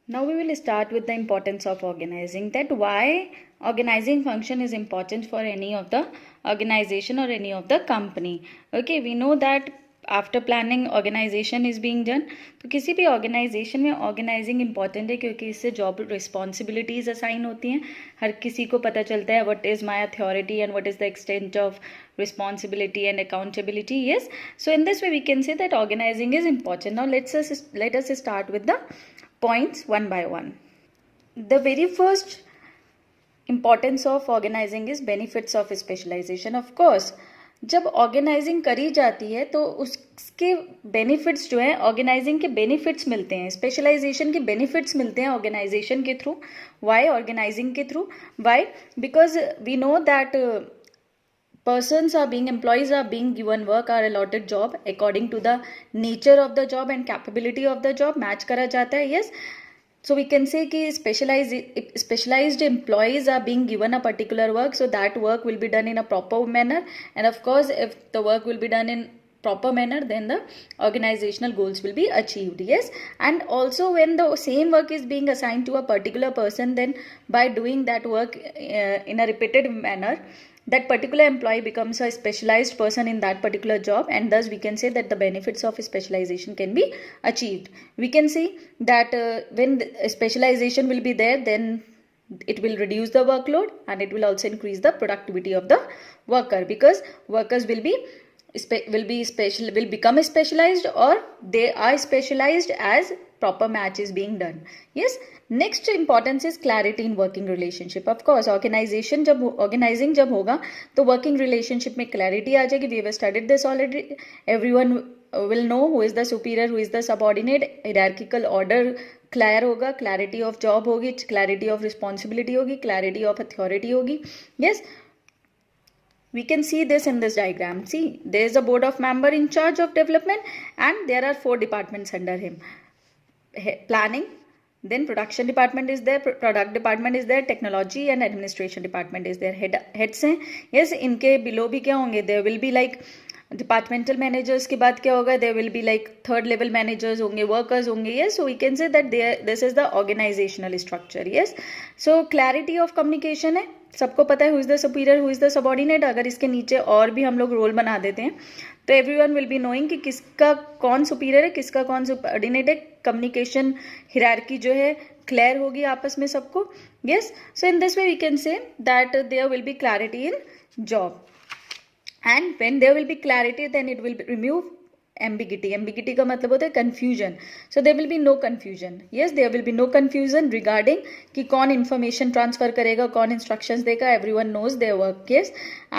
Now we will start with the importance of organizing, that why organizing function is important for any of the organization or any of the company. Okay, we know that after planning organization is being done. तो किसी भी organisation में organising important है क्योंकि इससे job responsibilities assign होती हैं. हर किसी को पता चलता है what is my authority and what is the extent of responsibility and accountability. Yes, so in this way we can say that organizing is important. Now let us start with the points one by one. The very first importance of organizing is benefits of specialization. Of course, जब organising करी जाती है तो उसके benefits जो हैं, organising के benefits मिलते हैं, स्पेशलाइजेशन के बेनिफिट्स मिलते हैं ऑर्गेनाइजेशन के थ्रू. वाई ऑर्गेनाइजिंग के through? Why? Because we know that persons are being, employees are being given work, are allotted job according to the nature of the job and capability of the job, match करा जाता है. Yes, so we can say कि specialized employees are being given a particular work, so that work will be done in a proper manner, and of course if the work will be done in proper manner, then the organizational goals will be achieved. Yes, and also when the same work is being assigned to a particular person, then by doing that work in a repeated manner, that particular employee becomes a specialized person in that particular job, and thus we can say that the benefits of specialization can be achieved. We can see that when specialization will be there, then it will reduce the workload and it will also increase the productivity of the worker, because workers will become specialized, or they are specialized as proper match is being done. Yes, next importance is clarity in working relationship. Of course organizing जब होगा तो working relationship में clarity आ जाएगी. We have studied this already. Everyone will know who is the superior, who is the subordinate. Hierarchical order clear होगा, clarity of job होगी, clarity of responsibility होगी, clarity of authority होगी. Yes, we can see this in this diagram. See, there is a board of member in charge of development and there are 4 departments under him. Planning, then production department is there, product department is there, technology and administration department is there. Heads हैं. Yes, इनके below भी क्या होंगे? There will be like departmental managers के बाद क्या होगा? There will be like 3rd level managers होंगे, workers होंगे. Yes, so we can say that this is the organizational structure. Yes, so clarity of communication है. सबको पता है who is the superior, who is the subordinate. अगर इसके नीचे और भी हम लोग रोल बना देते हैं तो एवरीवन विल बी नोइंग कि किसका कौन सुपीरियर है, किसका कौन सबऑर्डिनेट है. कम्युनिकेशन हिरार्की जो है क्लियर होगी आपस में सबको. Yes, so in this way we can say that there will be clarity in job, and when there will be clarity then it will remove ambiguity का मतलब होता है confusion. So there will be no confusion. Yes, there will be no confusion regarding कि कौन information transfer करेगा, कौन instructions देगा. Everyone knows their work. Yes,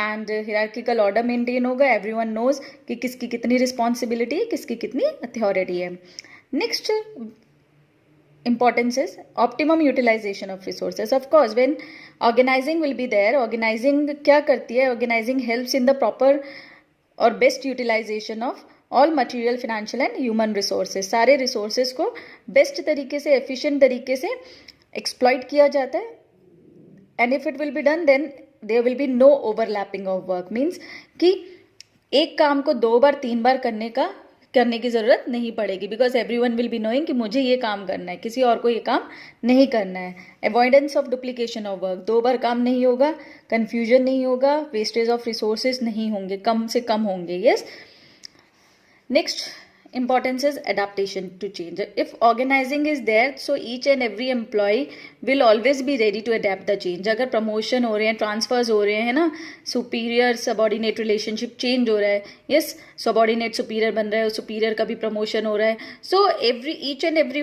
and hierarchical order maintain होगा. Everyone knows कि किसकी कितनी responsibility है, किसकी कितनी authority है. Next importance is optimum utilization of resources. Of course, when organizing will be there, organizing क्या करती है? Organizing helps in the proper or best utilization of all material, financial and human resources. सारे resources को best तरीके से, efficient तरीके से exploit किया जाता है. And if it will be done then there will be no overlapping of work. Means कि एक काम को 2 बार 3 बार करने की ज़रूरत नहीं पड़ेगी, because everyone will be knowing कि मुझे ये काम करना है, किसी और को ये काम नहीं करना है. Avoidance of duplication of work. 2 बार काम नहीं होगा, कन्फ्यूजन नहीं होगा, वेस्टेज ऑफ रिसोर्सेज नहीं होंगे, कम से कम होंगे. Yes, next importance is adaptation to change. If organizing is there, so each and every employee will always be ready to adapt the change. अगर प्रमोशन हो रहे हैं, ट्रांसफर्स हो रहे हैं ना, सुपीरियर सबऑर्डिनेट रिलेशनशिप चेंज हो रहा है. यस, सबऑर्डिनेट सुपीरियर बन रहा है, सुपीरियर का भी प्रमोशन हो रहा है. So each and every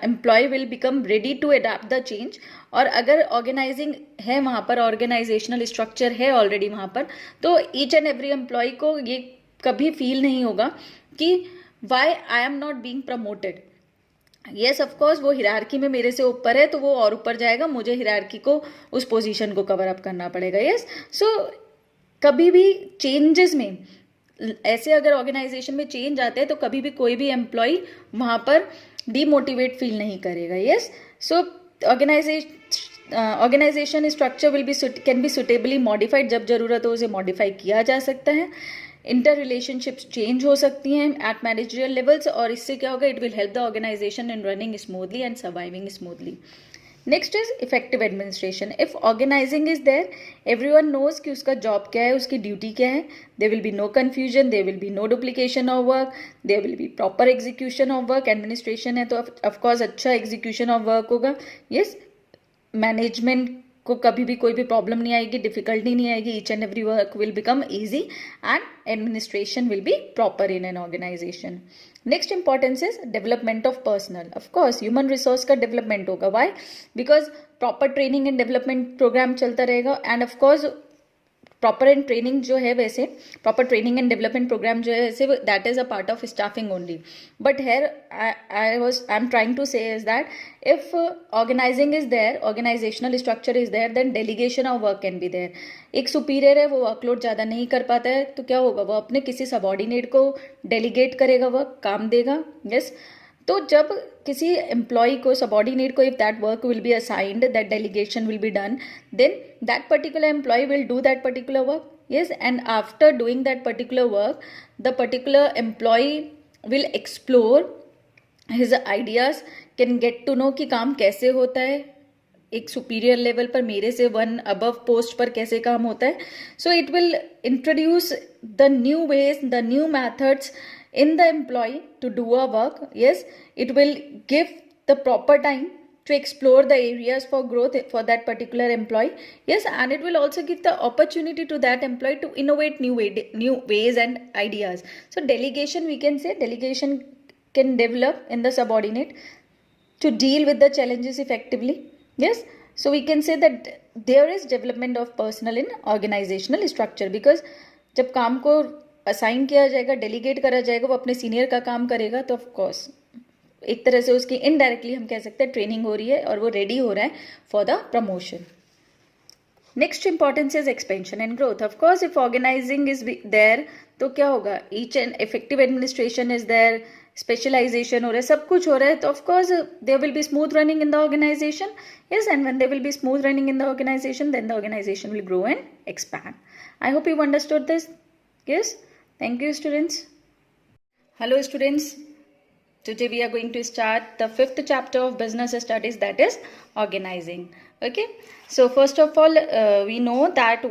employee will become ready to adapt the change. और अगर ऑर्गेनाइजिंग है वहाँ पर, ऑर्गेनाइजेशनल स्ट्रक्चर है ऑलरेडी वहाँ पर, तो ईच एंड एवरी एम्प्लॉय को ये कभी फील नहीं होगा कि why I am not being promoted. Yes, of course वो हिरार्की में मेरे से ऊपर है तो वो और ऊपर जाएगा, मुझे हिरार्की को उस पोजीशन को कवर अप करना पड़ेगा. यस, सो कभी भी चेंजेस में ऐसे अगर ऑर्गेनाइजेशन में चेंज आते हैं तो कभी भी कोई भी एम्प्लॉय वहाँ पर डीमोटिवेट फील नहीं करेगा. Yes, so organization structure can be suitably modified. जब जरूरत हो उसे मॉडिफाई किया जा सकता है. इंटर रिलेशनशिप्स चेंज हो सकती हैं एट मैनेजरियल लेवल्स, और इससे क्या होगा, it will help the organization in running smoothly and surviving smoothly. Next is effective administration. If organizing is there, everyone knows कि उसका जॉब क्या है, उसकी ड्यूटी क्या है. There will be no confusion, there will be no duplication of work, there will be proper execution of work. Administration है तो of course अच्छा एग्जीक्यूशन ऑफ वर्क होगा. यस, मैनेजमेंट को कभी भी कोई भी प्रॉब्लम नहीं आएगी, डिफिकल्टी नहीं आएगी. Each and every work will become easy and administration will be proper in an organization. Next importance is development of personnel. Of course human resource का डेवलपमेंट होगा. Why? Because proper training and development program चलता रहेगा. And of course proper and training जो है, वैसे proper training and development program जो है वैसे, that is a part of staffing only. But here I am trying to से is that if organizing is there, organizational structure is there, then delegation of work can be there. एक superior है, वो workload ज़्यादा नहीं कर पाता है, तो क्या होगा, वो अपने किसी सबॉर्डिनेट को डेलीगेट करेगा, वर्क काम देगा. यस, तो जब किसी एम्प्लॉय को, सबॉर्डिनेट को, if that work will be assigned, that delegation will be done, then that particular employee will do that particular work. yes, and after doing that particular work, the particular employee will explore his ideas, can get to know कि काम कैसे होता है, एक superior level पर मेरे से one above post पर कैसे काम होता है. So it will introduce the new ways, the new methods in the employee to do a work. Yes, it will give the proper time to explore the areas for growth for that particular employee. Yes, and it will also give the opportunity to that employee to innovate new ways and ideas. So delegation, we can say delegation can develop in the subordinate to deal with the challenges effectively. Yes, so we can say that there is development of personnel in organizational structure, because जब काम को assign किया जाएगा, delegate करा जाएगा, वो अपने senior का काम करेगा, तो ऑफकोर्स एक तरह से उसकी इनडायरेक्टली हम कह सकते हैं ट्रेनिंग हो रही है और वो रेडी हो रहा है for the promotion. Next importance is expansion and growth. Of course if organizing is there तो क्या होगा, each and effective administration is there, specialization हो रहा है, सब कुछ हो रहा है, तो of course there will be smooth running in the organization. Yes, and when there will be smooth running in the organization, then the organization will grow and expand. I hope you understood this. Yes, thank you students. Hello students, today we are going to start the 5th chapter of business studies, that is organizing. Okay, so first of all we know that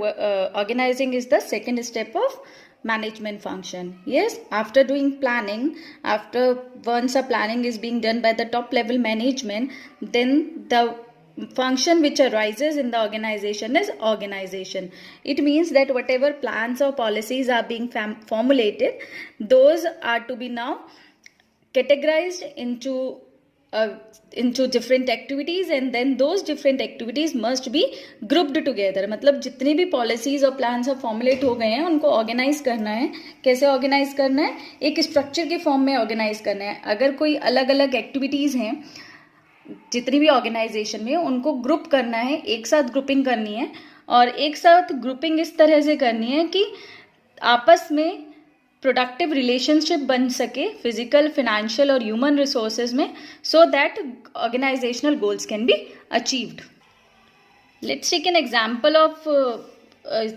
organizing is the second step of management function. Yes, after doing planning, after once a planning is being done by the top level management, then the function which arises in the organization is organization. It means that whatever plans or policies are being formulated, those are to be now categorized into different activities, and then those different activities must be grouped together. मतलब जितनी भी policies और plans अब formulate हो गए हैं, उनको organize करना है. कैसे organize करना है, एक structure के form में organize करना है. अगर कोई अलग अलग activities हैं जितनी भी ऑर्गेनाइजेशन में, उनको ग्रुप करना है, एक साथ ग्रुपिंग करनी है, और एक साथ ग्रुपिंग इस तरह से करनी है कि आपस में प्रोडक्टिव रिलेशनशिप बन सके फिजिकल, फाइनेंशियल और ह्यूमन रिसोर्सेज में, so that organizational goals can be achieved. Let's take an example of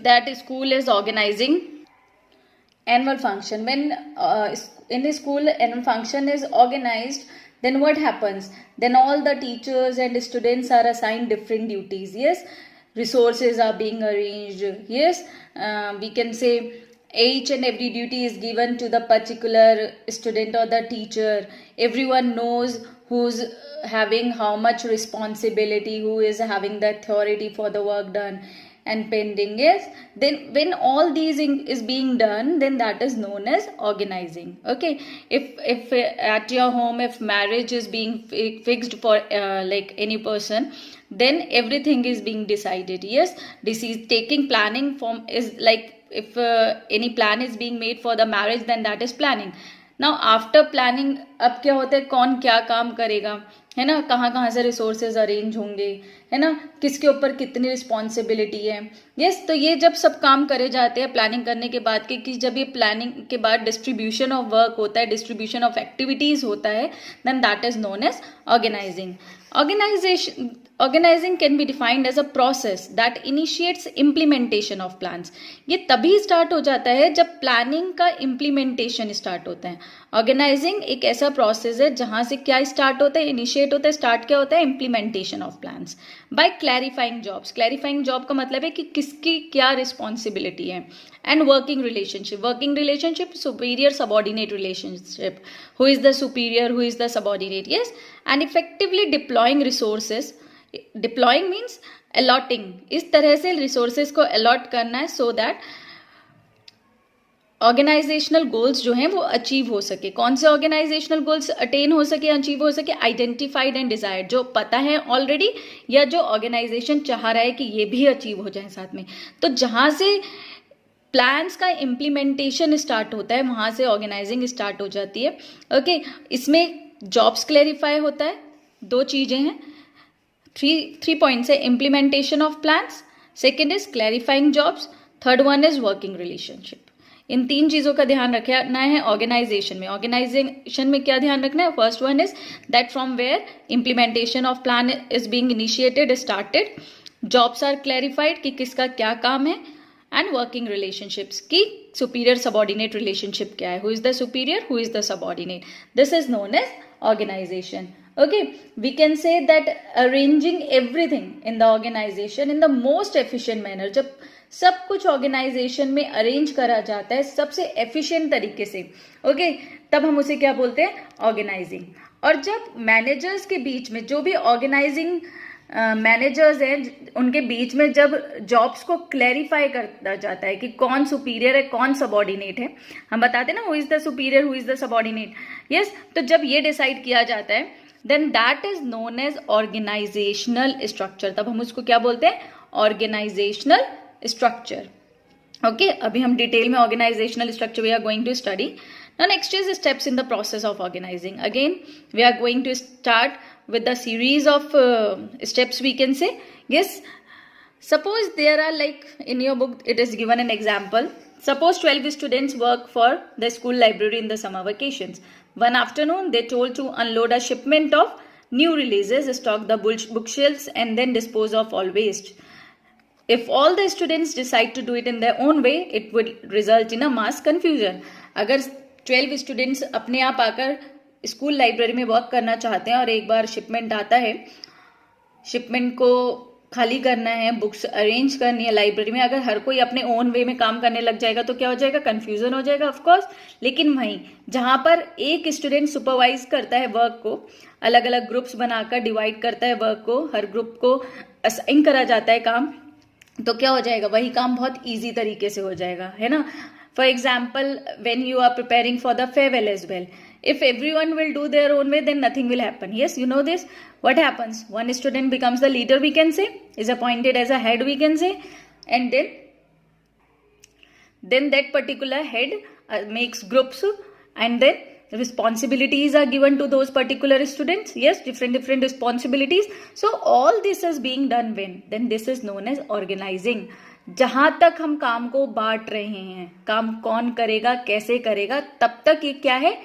that school is organizing annual function. When in the school annual function is organized, then what happens? Then all the teachers and students are assigned different duties. Yes, resources are being arranged. Yes, we can say each and every duty is given to the particular student or the teacher. Everyone knows who's having how much responsibility, who is having the authority for the work done and pending. Yes, then when all these is being done, then that is known as organizing. Okay, if at your home, if marriage is being fixed for like any person, then everything is being decided. Yes, this is taking planning form, is like if any plan is being made for the marriage, then that is planning. Now after planning, अब क्या होता है, कौन क्या काम करेगा, है ना, कहाँ कहाँ से रिसोर्सेज अरेंज होंगे, है ना, किसके ऊपर कितनी रिस्पॉन्सिबिलिटी है। यस, तो ये जब सब काम करे जाते हैं प्लानिंग करने के बाद कि जब ये प्लानिंग के बाद डिस्ट्रीब्यूशन ऑफ वर्क होता है, डिस्ट्रीब्यूशन ऑफ एक्टिविटीज होता है, then that is known as organizing. Organizing can be defined as a process that initiates implementation of plans. ये तभी स्टार्ट हो जाता है जब प्लानिंग का इम्प्लीमेंटेशन स्टार्ट होता है. ऑर्गेनाइजिंग एक ऐसा प्रोसेस है जहां से क्या स्टार्ट होता है, इनिशिएट होता है, स्टार्ट क्या होता है, implementation of plans by clarifying jobs. Clarifying job का मतलब है कि किसकी क्या रिस्पॉन्सिबिलिटी है. And working relationship superior subordinate relationship, who is the superior, who is the subordinate. Yes, and effectively deploying resources. Deploying means allotting, इस तरह से रिसोर्सेज को अलॉट करना है सो दैट ऑर्गेनाइजेशनल गोल्स जो हैं वो अचीव हो सके. कौन से ऑर्गेनाइजेशनल गोल्स अटेन हो सके, अचीव हो सके, आइडेंटिफाइड एंड डिजायर्ड, जो पता है ऑलरेडी या जो ऑर्गेनाइजेशन चाह रहा है कि ये भी अचीव हो जाए साथ में. तो जहां से प्लान्स का इम्प्लीमेंटेशन स्टार्ट होता है वहां से ऑर्गेनाइजिंग स्टार्ट हो जाती है. ओके, इसमें जॉब्स क्लैरिफाई होता है. दो चीजें हैं, थ्री पॉइंट्स है. Implementation of plans, second is clarifying jobs, third one is working relationship. इन तीन चीजों का ध्यान रखना है ऑर्गेनाइजेशन में. ऑर्गेनाइजेशन में क्या ध्यान रखना है, first one is that from where implementation of plan is being initiated, started. Jobs are clarified कि किसका क्या काम है. एंड वर्किंग रिलेशनशिप्स की सुपीरियर सबॉर्डिनेट रिलेशनशिप क्या है, who is the superior, who is the subordinate. This is known as organization. Okay, we can say that arranging everything in the organization in the most efficient manner. जब सब कुछ organisation में arrange करा जाता है सबसे एफिशिएंट तरीके से, ओके, तब हम उसे क्या बोलते हैं, ऑर्गेनाइजिंग. और जब मैनेजर्स के बीच में, जो भी ऑर्गेनाइजिंग मैनेजर्स हैं उनके बीच में जब जॉब्स को क्लैरिफाई करता जाता है कि कौन सुपीरियर है, कौन सबॉर्डिनेट है. हम बताते हैं ना, who is the superior, who is the subordinate. Yes, तो जब ये डिसाइड किया जाता है then that is known as organizational structure. तब हम उसको क्या बोलते हैं, ऑर्गेनाइजेशनल स्ट्रक्चर. ओके, अभी हम डिटेल में organizational structure we are going to study. Now next is steps in the process of organizing. Again, we are going to start with the series of steps, we can say. Yes, suppose there are, like in your book it is given an example. Suppose 12 students work for the school library in the summer vacations. One afternoon they told to unload a shipment of new releases, stock the bookshelves and then dispose of all waste. If all the students decide to do it in their own way, it would result in a mass confusion. अगर 12 students अपने आप आकर school library में work करना चाहते हैं और एक बार शिपमेंट आता है, शिपमेंट को खाली करना है, बुक्स अरेंज करनी है लाइब्रेरी में, अगर हर कोई अपने ओन वे में काम करने लग जाएगा तो क्या हो जाएगा, कंफ्यूजन हो जाएगा ऑफ कोर्स. लेकिन वहीं जहां पर एक स्टूडेंट सुपरवाइज करता है वर्क को, अलग अलग ग्रुप्स बनाकर डिवाइड करता है वर्क को, हर ग्रुप को असाइन करा जाता है काम, तो क्या हो जाएगा, वही काम बहुत ईजी तरीके से हो जाएगा, है ना. For example, when you are preparing for the farewell as well, if everyone will do their own way, then nothing will happen. Yes, you know this. What happens? One student becomes the leader, we can say, is appointed as a head, we can say, and then that particular head makes groups, and then responsibilities are given to those particular students. Yes, different responsibilities. So all this is being done when? Then this is known as organizing. जहां तक हम काम को बांट रहे हैं, काम कौन करेगा, कैसे करेगा, तब तक ये क्या है,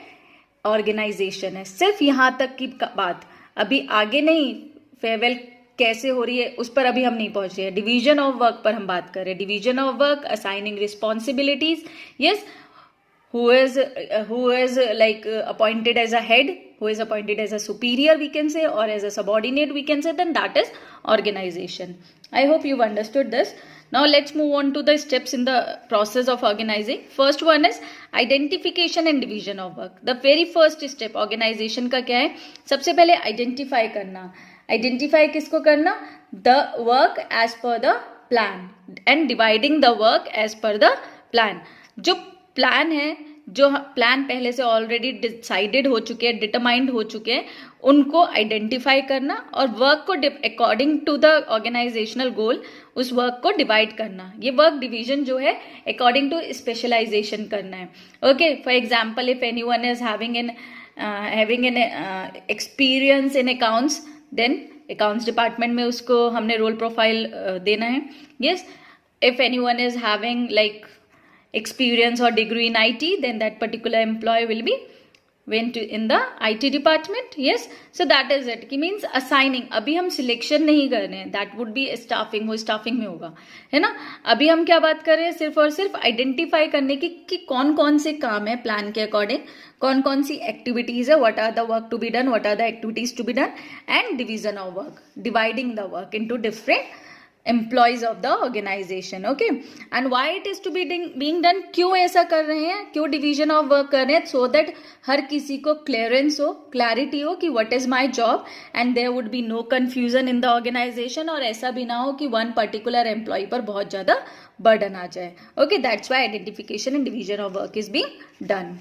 ऑर्गेनाइजेशन है. सिर्फ यहां तक की बात, अभी आगे नहीं, फेयरवेल कैसे हो रही है उस पर अभी हम नहीं पहुंच रहे हैं. डिवीजन ऑफ वर्क पर हम बात कर रहे हैं. Division of work, assigning responsibilities. Yes, who is like appointed as a head, who is appointed as a superior, we can say, or as a subordinate, we can say, then that is organization. I hope you've understood this. Now let's move on to the steps in the process of organizing. First one is identification and division of work. The very first step organization का क्या है, सबसे पहले identify करना. Identify किसको करना, the work as per the plan and dividing the work as per the plan. जो plan है, जो प्लान पहले से ऑलरेडी डिसाइडेड हो चुके हैं, डिटरमाइंड हो चुके हैं, उनको आइडेंटिफाई करना और वर्क को अकॉर्डिंग टू द ऑर्गेनाइजेशनल गोल उस वर्क को डिवाइड करना. ये वर्क डिवीजन जो है अकॉर्डिंग टू स्पेशलाइजेशन करना है. Okay, for example if anyone is having an having an experience in accounts, then accounts department में उसको हमने रोल प्रोफाइल देना है. Yes, if anyone is having like experience or degree in IT, then that particular employee will be went to in the IT department. Yes, so that is it. कि means assigning. अभी हम selection नहीं कर रहे हैं, that would be staffing, वो staffing में होगा, है ना. अभी हम क्या बात कर रहे हैं, सिर्फ और सिर्फ आइडेंटिफाई करने की कि कौन कौन से काम है प्लान के अकॉर्डिंग, कौन कौन सी एक्टिविटीज है, what are the work to be done, what are the activities to be done, and division of work, dividing the work into different employees of the organization. Okay, and why it is to be being done, क्यों ऐसा कर रहे हैं, क्यों division of work कर रहे हैं, so that हर किसी को क्लियरेंस हो, क्लैरिटी हो कि what is my job, and there would be no confusion in the organization, और ऐसा भी ना हो कि वन पर्टिकुलर एम्प्लॉय पर बहुत ज्यादा बर्डन आ जाए. Okay, that's why identification and division of work is being done.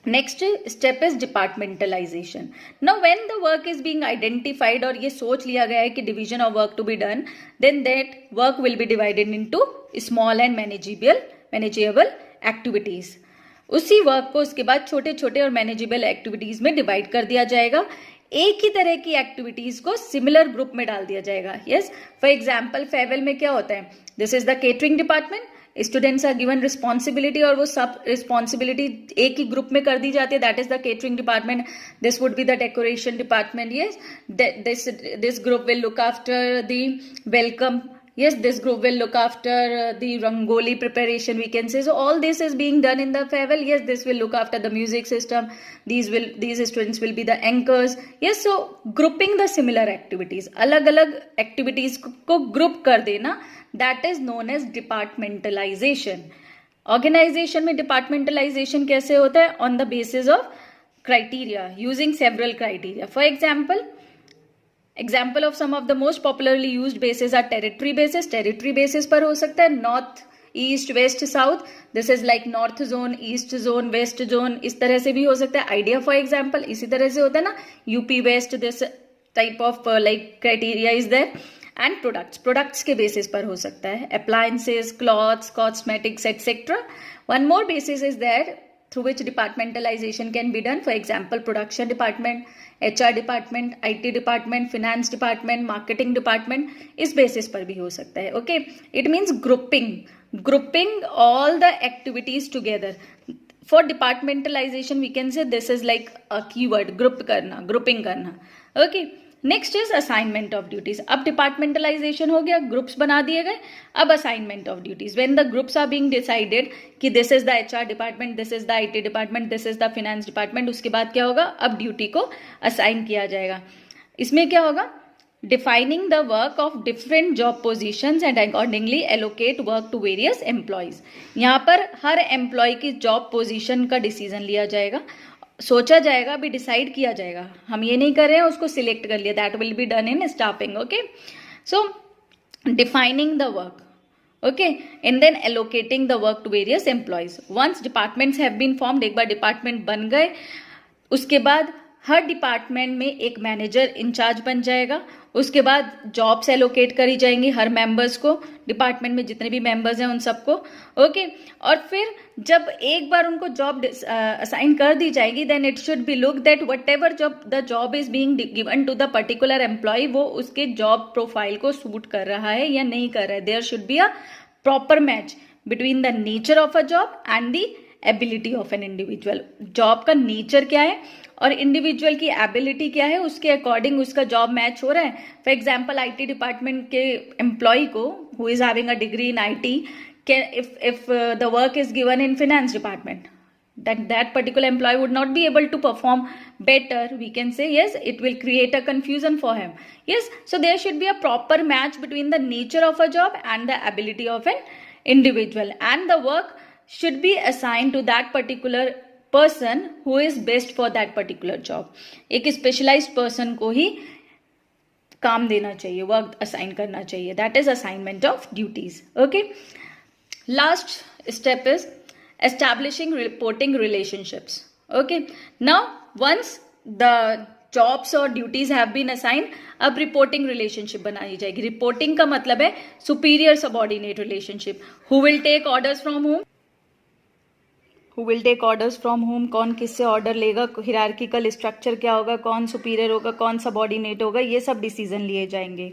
Next step is departmentalization. Now when the work is being identified और ये सोच लिया गया है कि division of work to be done, then that work will be divided into small and manageable activities. उसी work को उसके बाद छोटे छोटे और मैनेजेबल एक्टिविटीज में डिवाइड कर दिया जाएगा. एक ही तरह की एक्टिविटीज को सिमिलर ग्रुप में डाल दिया जाएगा. यस, फॉर एग्जाम्पल फेयरवेल में क्या होता है, this is the catering department, students are given responsibility और वो सब रिस्पॉन्सिबिलिटी एक ही ग्रुप में कर दी जाती है, that is the catering department. This would be the decoration department. Yes, this group will look after the welcome. Yes, this group will look after the Rangoli preparation, we can say. So all this is being done in the farewell. Yes, this will look after the music system. These students will be the anchors. Yes, so grouping the similar activities. अलग-अलग activities को group कर देना, that is known as departmentalization. Organization में departmentalization कैसे होता है? On the basis of criteria, using several criteria. For example of some of the most popularly used bases are territory bases. Territory basis पर हो सकता है north, east, west, south. This is like north zone, east zone, west zone. इस तरह से भी हो सकता है. idea for example इसी तरह से होता है ना, UP west, this type of like criteria is there. And products के basis पर हो सकता है, appliances, clothes, cosmetics, etc. One more basis is there through which departmentalization can be done. For example, production department, HR department, IT department, finance department, marketing department, इस basis पर भी हो सकता है. Okay, it means grouping all the activities together. For departmentalization, we can say this is like a keyword, grouping करना. Okay. Next is assignment of duties. अब departmentalisation हो गया, ग्रुप्स बना दिए गए, अब assignment of duties. When the groups are being decided कि this is the HR department, this is the IT department, this is the finance department, उसके बाद क्या होगा, अब ड्यूटी को असाइन किया जाएगा. इसमें क्या होगा, defining the work of different job positions and accordingly allocate work to various employees. यहाँ पर हर एम्प्लॉय की जॉब पोजिशन का डिसीजन लिया जाएगा, सोचा जाएगा, अभी डिसाइड किया जाएगा. हम ये नहीं कर रहे हैं उसको सिलेक्ट कर लिया, that will be done in staffing. Okay, so defining the work, okay, and then allocating the work to various employees. Once departments have been formed, एक बार डिपार्टमेंट बन गए, उसके बाद हर डिपार्टमेंट में एक मैनेजर इंचार्ज बन जाएगा. उसके बाद जॉब्स एलोकेट करी जाएंगी हर मेंबर्स को, डिपार्टमेंट में जितने भी मेंबर्स हैं उन सबको. ओके, और फिर जब एक बार उनको जॉब असाइन कर दी जाएगी, then it should be look that whatever the job is being given to the particular employee, वो उसके जॉब प्रोफाइल को सूट कर रहा है या नहीं कर रहा है. There should be a proper match between the nature of a job and the ability of an individual. Job का नेचर क्या है और इंडिविजुअल की एबिलिटी क्या है, उसके अकॉर्डिंग उसका जॉब मैच हो रहा है. फॉर एग्जाम्पल IT डिपार्टमेंट के एम्प्लॉय को who is having a degree in IT, if the work is given in finance department, that particular employee would not be able to perform better, we can say. Yes, it will create a confusion for him. Yes, so there should be a proper match between the nature of a job and the ability of an individual, and the work should be assigned to that particular person who is best for that particular job. एक specialized person को ही काम देना चाहिए, work assign करना चाहिए. That is assignment of duties. Okay, last step is establishing reporting relationships. Okay, now once the jobs or duties have been assigned, अब reporting relationship बनाई जाएगी. reporting का मतलब है superior subordinate relationship. who will take orders from whom, who will take orders from whom, कौन किससे order लेगा, hierarchical structure क्या होगा, कौन सुपीरियर होगा, कौन सबॉर्डिनेट होगा, ये सब डिसीजन लिए जाएंगे.